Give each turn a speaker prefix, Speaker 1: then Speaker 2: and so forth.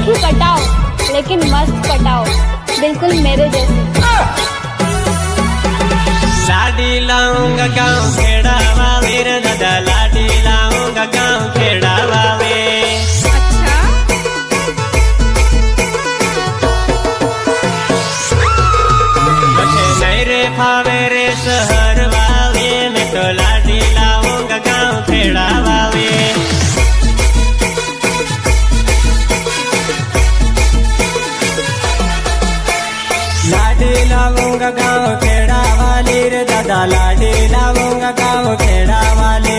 Speaker 1: तू कटाओ लेकिन मस्त कटाओ, बिल्कुल मेरे जैसे।
Speaker 2: लाडी लाऊंगा गाँव खेड़ा वाले रे दादा, लाडी लाऊंगा गाँव खेड़ा वाले।
Speaker 3: अच्छा,
Speaker 2: मुझे नहीं रे फावे रे शहर वाले, मैं तो लाडी लाऊंगा गाँव खेड़ा वाले। लाडी लाऊंगा गाँव खेड़ा वाले रे दादा, लाडी लाऊंगा गाँव खेड़ा वाले।